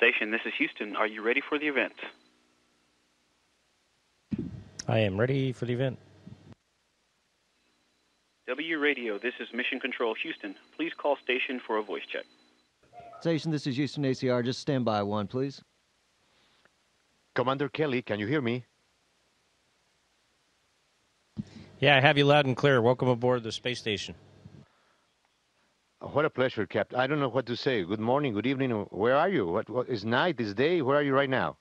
station, this is Houston. Are you ready for the event? I am ready for the event. W Radio, this is Mission Control Houston. Please call station for a voice check. Station, this is Houston ACR. Just stand by one, please. Commander Kelly, can you hear me? Yeah, I have you loud and clear. Welcome aboard the space station. What a pleasure, Captain. I don't know what to say. Good morning, good evening. Where are you? What is night, is day? Where are you right now?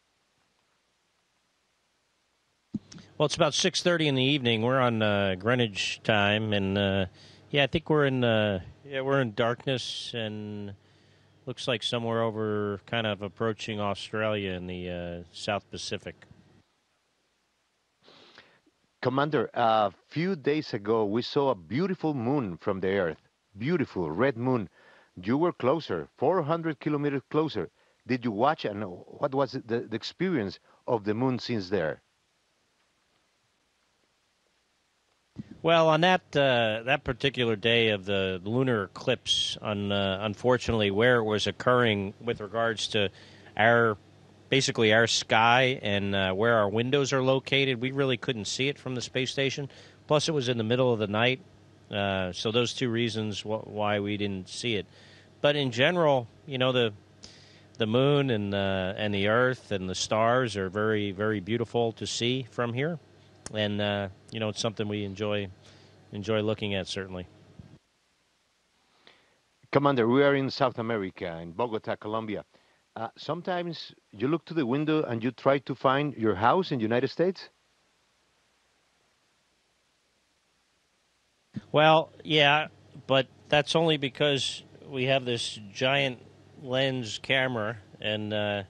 Well, it's about 6:30 in the evening. We're on Greenwich time, and yeah, I think we're in darkness, and looks like somewhere over, kind of approaching Australia in the South Pacific. Commander, a few days ago we saw a beautiful moon from the Earth. Beautiful red moon. You were closer, 400 kilometers closer. Did you watch, and what was the experience of the moon since there? Well, on that particular day of the lunar eclipse, unfortunately, where it was occurring with regards to basically our sky and where our windows are located, we really couldn't see it from the space station. Plus, it was in the middle of the night, so those two reasons why we didn't see it. But in general, you know, the moon and the Earth and the stars are very, very beautiful to see from here. And, you know, it's something we enjoy looking at, certainly. Commander, we are in South America, in Bogota, Colombia. Sometimes you look to the window and you try to find your house in the United States? Well, yeah, but that's only because we have this giant lens camera, and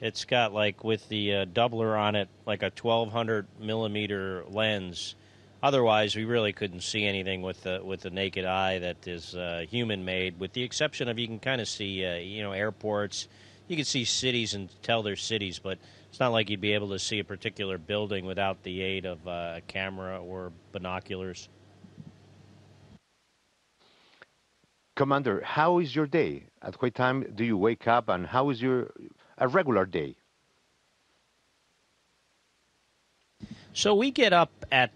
it's got, like, with the doubler on it, like a 1,200 millimeter lens. Otherwise, we really couldn't see anything with the naked eye that is human-made, with the exception of you can kind of see, you know, airports. You can see cities and tell they're cities, but it's not like you'd be able to see a particular building without the aid of a camera or binoculars. Commander, how is your day? At what time do you wake up, and how is a regular day? So we get up at,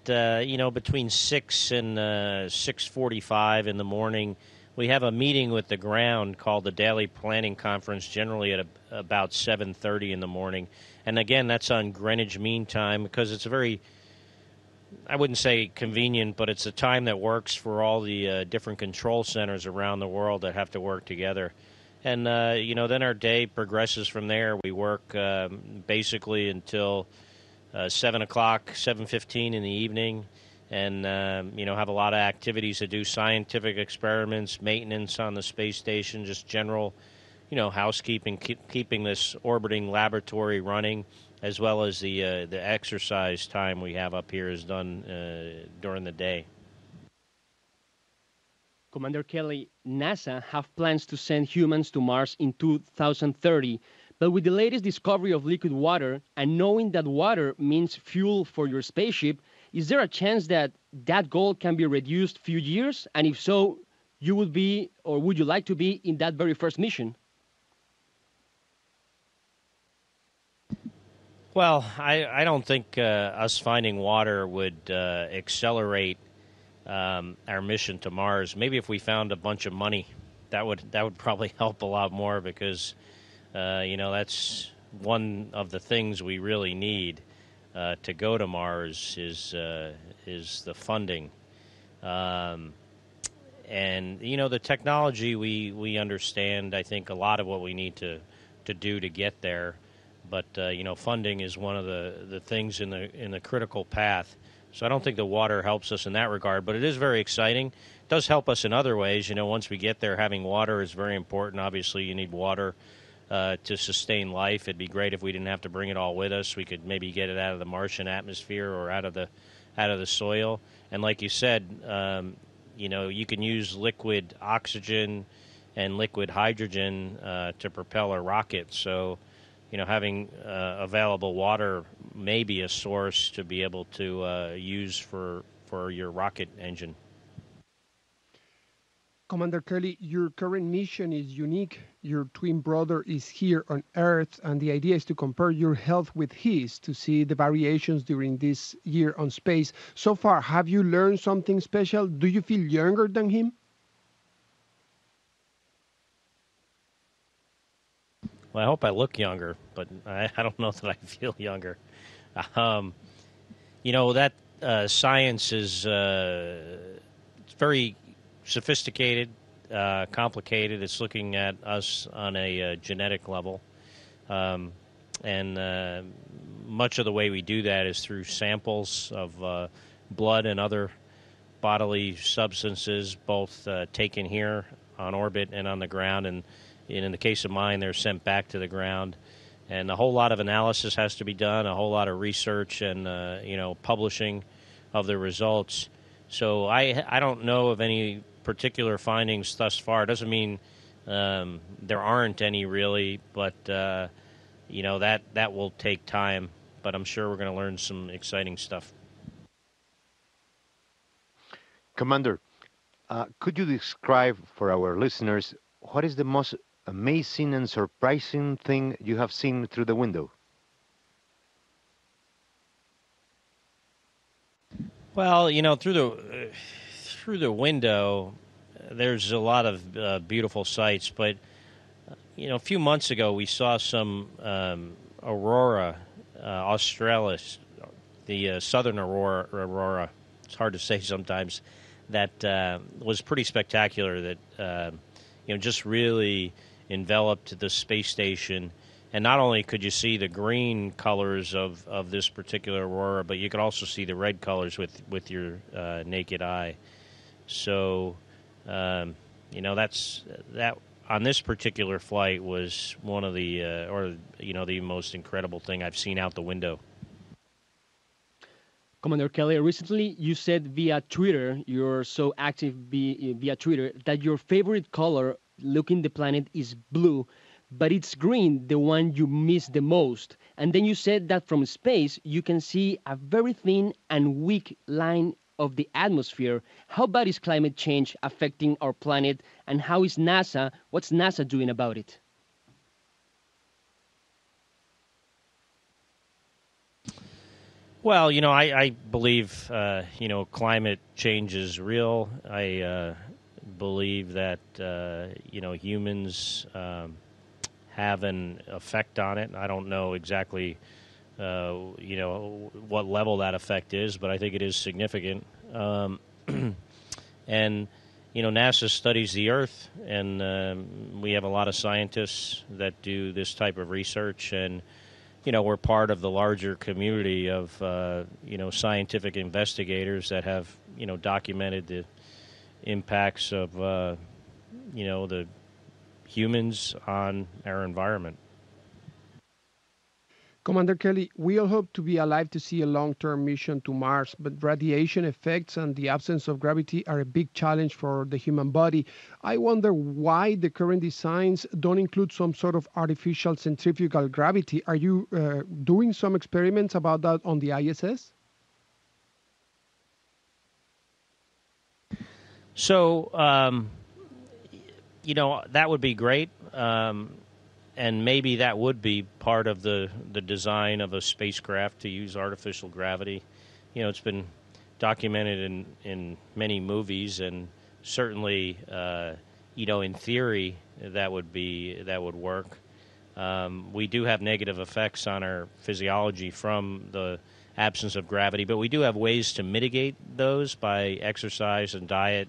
you know, between 6 and 6:45 in the morning. We have a meeting with the ground called the Daily Planning Conference, generally at about 7:30 in the morning. And again, that's on Greenwich Mean Time because it's a very, I wouldn't say convenient, but it's a time that works for all the different control centers around the world that have to work together. And, you know, then our day progresses from there. We work basically until 7 o'clock, 7:15 in the evening, and, you know, have a lot of activities to do, scientific experiments, maintenance on the space station, just general, you know, housekeeping, keeping this orbiting laboratory running, as well as the exercise time we have up here is done during the day. Commander Kelly, NASA have plans to send humans to Mars in 2030, but with the latest discovery of liquid water and knowing that water means fuel for your spaceship, is there a chance that that goal can be reduced few years? And if so, you would be, or would you like to be, in that very first mission? Well, I don't think us finding water would accelerate our mission to Mars. Maybe if we found a bunch of money, that would probably help a lot more because, you know, that's one of the things we really need to go to Mars is the funding. And, you know, the technology we understand, I think, a lot of what we need to do to get there. But, you know, funding is one of the things in the critical path. So I don't think the water helps us in that regard, but it is very exciting. It does help us in other ways. You know, once we get there, having water is very important. Obviously, you need water to sustain life. It'd be great if we didn't have to bring it all with us. We could maybe get it out of the Martian atmosphere or out of the soil. And like you said, you know, you can use liquid oxygen and liquid hydrogen to propel a rocket. So, you know, having available water may be a source to be able to use for your rocket engine. Commander Kelly, your current mission is unique. Your twin brother is here on Earth, and the idea is to compare your health with his to see the variations during this year on space. So far, have you learned something special? Do you feel younger than him? Well, I hope I look younger, but I don't know that I feel younger. Um, that science is it's very sophisticated, complicated. It's looking at us on a genetic level. And much of the way we do that is through samples of blood and other bodily substances, both taken here on orbit and on the ground. And in the case of mine, they're sent back to the ground. And a whole lot of analysis has to be done, a whole lot of research and, publishing of the results. So I don't know of any particular findings thus far. It doesn't mean there aren't any really, but, that will take time. But I'm sure we're going to learn some exciting stuff. Commander, could you describe for our listeners what is the most amazing and surprising thing you have seen through the window? Well, through the window, there's a lot of beautiful sights. But a few months ago, we saw some aurora australis, the southern aurora. It's hard to say sometimes. That was pretty spectacular. That just really enveloped the space station. And not only could you see the green colors of this particular aurora, but you could also see the red colors with your naked eye. So, that on this particular flight was one of the the most incredible thing I've seen out the window. Commander Kelly, recently you said via Twitter, you're so active via Twitter, that your favorite color looking the planet is blue, but it's green, the one you miss the most. And then you said that from space, you can see a very thin and weak line of the atmosphere. How bad is climate change affecting our planet, and what's NASA doing about it? Well, I believe, climate change is real. I believe that, humans have an effect on it. I don't know exactly, what level that effect is, but I think it is significant. And, NASA studies the Earth, and we have a lot of scientists that do this type of research, and we're part of the larger community of, scientific investigators that have, documented the impacts of, the humans on our environment. Commander Kelly, we all hope to be alive to see a long-term mission to Mars, but radiation effects and the absence of gravity are a big challenge for the human body. I wonder why the current designs don't include some sort of artificial centrifugal gravity. Are you doing some experiments about that on the ISS? So, that would be great. And maybe that would be part of the design of a spacecraft to use artificial gravity. It's been documented in many movies, and certainly, in theory, that would work. We do have negative effects on our physiology from the absence of gravity, but we do have ways to mitigate those by exercise and diet.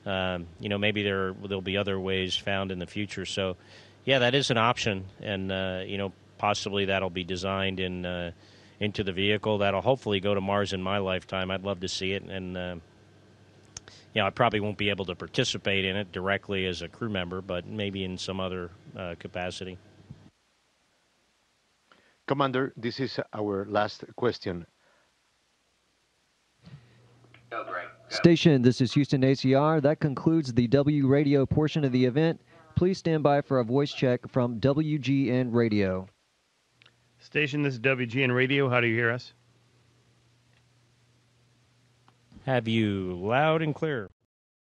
Maybe there'll be other ways found in the future. So, yeah, that is an option, and possibly that'll be designed into the vehicle. That'll hopefully go to Mars in my lifetime. I'd love to see it, and I probably won't be able to participate in it directly as a crew member, but maybe in some other capacity. Commander, this is our last question. Station, this is Houston ACR. That concludes the W radio portion of the event. Please stand by for a voice check from WGN Radio. Station, this is WGN Radio. How do you hear us? Have you loud and clear.